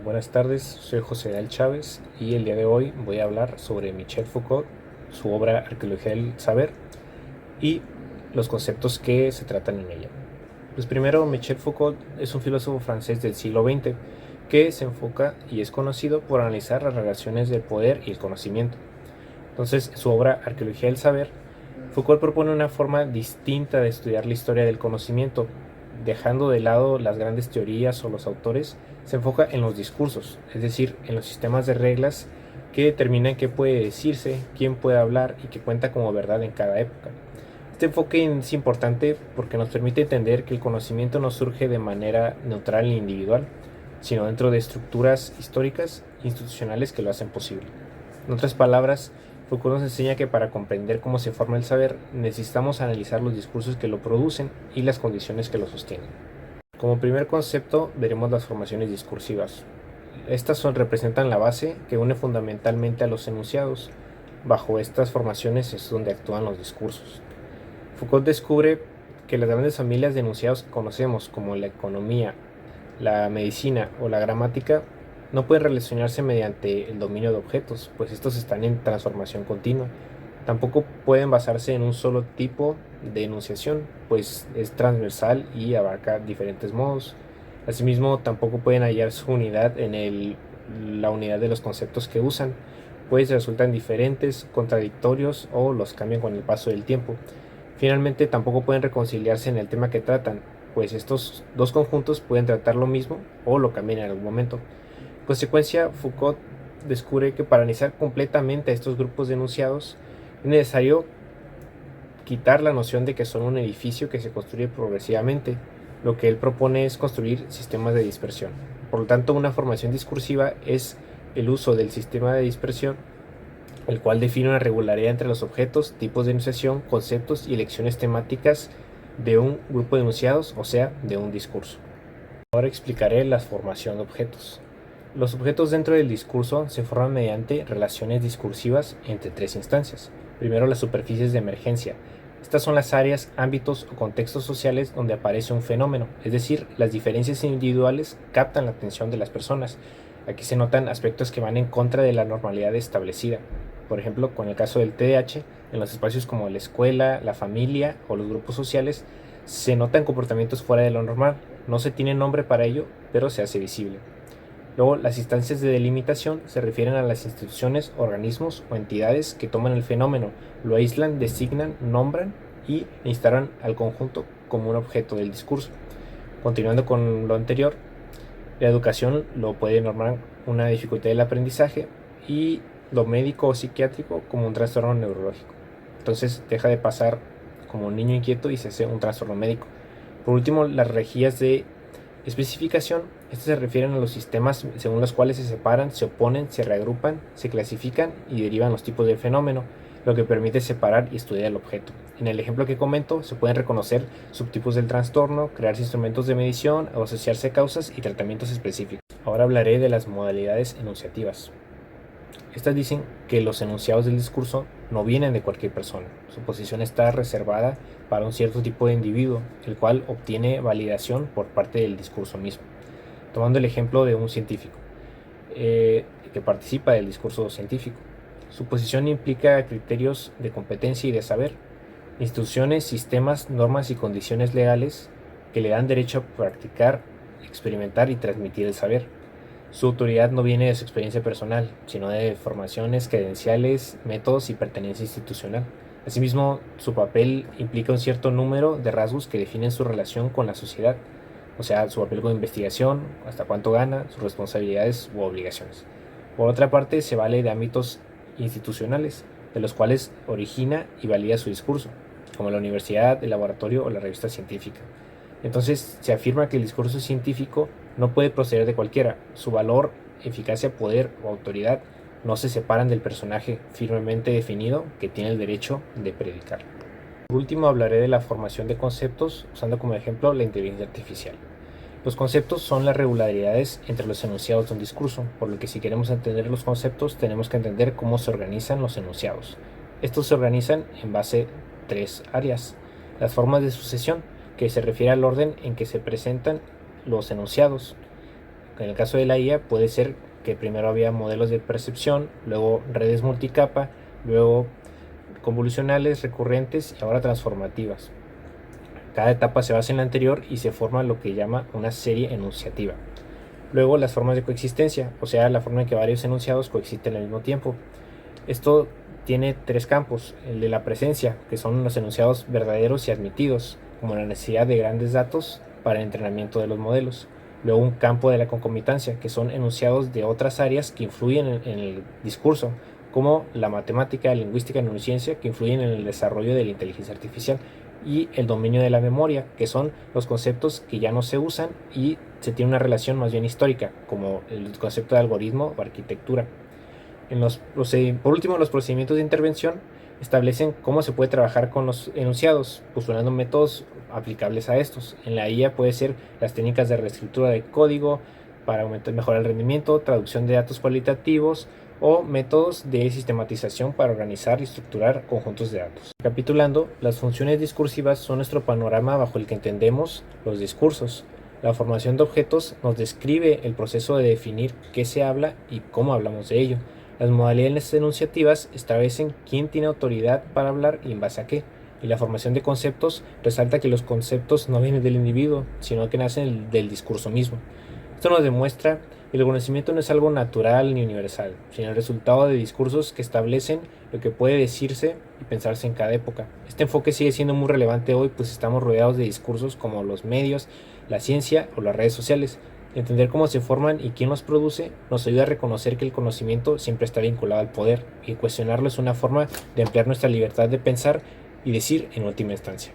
Buenas tardes, soy José Dal Chávez y el día de hoy voy a hablar sobre Michel Foucault, su obra Arqueología del Saber y los conceptos que se tratan en ella. Pues primero, Michel Foucault es un filósofo francés del siglo XX que se enfoca y es conocido por analizar las relaciones del poder y el conocimiento. Entonces, en su obra Arqueología del Saber, Foucault propone una forma distinta de estudiar la historia del conocimiento. Dejando de lado las grandes teorías o los autores, se enfoca en los discursos, es decir, en los sistemas de reglas que determinan qué puede decirse, quién puede hablar y qué cuenta como verdad en cada época. Este enfoque es importante porque nos permite entender que el conocimiento no surge de manera neutral e individual, sino dentro de estructuras históricas e institucionales que lo hacen posible. En otras palabras, Foucault nos enseña que para comprender cómo se forma el saber, necesitamos analizar los discursos que lo producen y las condiciones que lo sostienen. Como primer concepto, veremos las formaciones discursivas. Estas representan la base que une fundamentalmente a los enunciados. Bajo estas formaciones es donde actúan los discursos. Foucault descubre que las grandes familias de enunciados que conocemos, como la economía, la medicina o la gramática, no pueden relacionarse mediante el dominio de objetos, pues estos están en transformación continua. Tampoco pueden basarse en un solo tipo de enunciación, pues es transversal y abarca diferentes modos. Asimismo, tampoco pueden hallar su unidad en la unidad de los conceptos que usan, pues resultan diferentes, contradictorios o los cambian con el paso del tiempo. Finalmente, tampoco pueden reconciliarse en el tema que tratan, pues estos dos conjuntos pueden tratar lo mismo o lo cambian en algún momento. En consecuencia, Foucault descubre que para analizar completamente a estos grupos de enunciados es necesario quitar la noción de que son un edificio que se construye progresivamente. Lo que él propone es construir sistemas de dispersión. Por lo tanto, una formación discursiva es el uso del sistema de dispersión, el cual define una regularidad entre los objetos, tipos de enunciación, conceptos y elecciones temáticas de un grupo de enunciados, o sea, de un discurso. Ahora explicaré la formación de objetos. Los objetos dentro del discurso se forman mediante relaciones discursivas entre tres instancias. Primero, las superficies de emergencia. Estas son las áreas, ámbitos o contextos sociales donde aparece un fenómeno, es decir, las diferencias individuales captan la atención de las personas. Aquí se notan aspectos que van en contra de la normalidad establecida. Por ejemplo, con el caso del TDAH, en los espacios como la escuela, la familia o los grupos sociales, se notan comportamientos fuera de lo normal. No se tiene nombre para ello, pero se hace visible. Luego, las instancias de delimitación se refieren a las instituciones, organismos o entidades que toman el fenómeno, lo aíslan, designan, nombran y instalan al conjunto como un objeto del discurso. Continuando con lo anterior, la educación lo puede normar una dificultad del aprendizaje y lo médico o psiquiátrico como un trastorno neurológico. Entonces deja de pasar como un niño inquieto y se hace un trastorno médico. Por último, las regías de especificación. Estas se refieren a los sistemas según los cuales se separan, se oponen, se reagrupan, se clasifican y derivan los tipos del fenómeno, lo que permite separar y estudiar el objeto. En el ejemplo que comento, se pueden reconocer subtipos del trastorno, crearse instrumentos de medición, o asociarse causas y tratamientos específicos. Ahora hablaré de las modalidades enunciativas. Estas dicen que los enunciados del discurso no vienen de cualquier persona. Su posición está reservada para un cierto tipo de individuo, el cual obtiene validación por parte del discurso mismo. Tomando el ejemplo de un científico que participa del discurso científico. Su posición implica criterios de competencia y de saber, instituciones, sistemas, normas y condiciones legales que le dan derecho a practicar, experimentar y transmitir el saber. Su autoridad no viene de su experiencia personal, sino de formaciones, credenciales, métodos y pertenencia institucional. Asimismo, su papel implica un cierto número de rasgos que definen su relación con la sociedad, o sea, su papel con investigación, hasta cuánto gana, sus responsabilidades u obligaciones. Por otra parte, se vale de ámbitos institucionales, de los cuales origina y valida su discurso, como la universidad, el laboratorio o la revista científica. Entonces, se afirma que el discurso científico no puede proceder de cualquiera. Su valor, eficacia, poder o autoridad no se separan del personaje firmemente definido que tiene el derecho de predicar. Por último, hablaré de la formación de conceptos usando como ejemplo la inteligencia artificial. Los conceptos son las regularidades entre los enunciados de un discurso, por lo que si queremos entender los conceptos tenemos que entender cómo se organizan los enunciados. Estos se organizan en base a tres áreas. Las formas de sucesión, que se refiere al orden en que se presentan los enunciados. En el caso de la IA puede ser que primero había modelos de percepción, luego redes multicapa, luego convolucionales, recurrentes y ahora transformativas. Cada etapa se basa en la anterior y se forma lo que llama una serie enunciativa. Luego las formas de coexistencia, o sea, la forma en que varios enunciados coexisten al mismo tiempo. Esto tiene tres campos: el de la presencia, que son los enunciados verdaderos y admitidos, como la necesidad de grandes datos para el entrenamiento de los modelos. Luego un campo de la concomitancia, que son enunciados de otras áreas que influyen en el discurso, como la matemática, la lingüística y la neurociencia, que influyen en el desarrollo de la inteligencia artificial. Y el dominio de la memoria, que son los conceptos que ya no se usan y se tiene una relación más bien histórica, como el concepto de algoritmo o arquitectura. Por último, los procedimientos de intervención establecen cómo se puede trabajar con los enunciados, postulando métodos aplicables a estos. En la IA puede ser las técnicas de reescritura de código para mejorar el rendimiento, traducción de datos cualitativos o métodos de sistematización para organizar y estructurar conjuntos de datos. Recapitulando, las funciones discursivas son nuestro panorama bajo el que entendemos los discursos. La formación de objetos nos describe el proceso de definir qué se habla y cómo hablamos de ello. Las modalidades enunciativas establecen quién tiene autoridad para hablar y en base a qué. Y la formación de conceptos resalta que los conceptos no vienen del individuo, sino que nacen del discurso mismo. Esto nos demuestra que el conocimiento no es algo natural ni universal, sino el resultado de discursos que establecen lo que puede decirse y pensarse en cada época. Este enfoque sigue siendo muy relevante hoy, pues estamos rodeados de discursos como los medios, la ciencia o las redes sociales. Entender cómo se forman y quién los produce nos ayuda a reconocer que el conocimiento siempre está vinculado al poder, y cuestionarlo es una forma de ampliar nuestra libertad de pensar y decir en última instancia.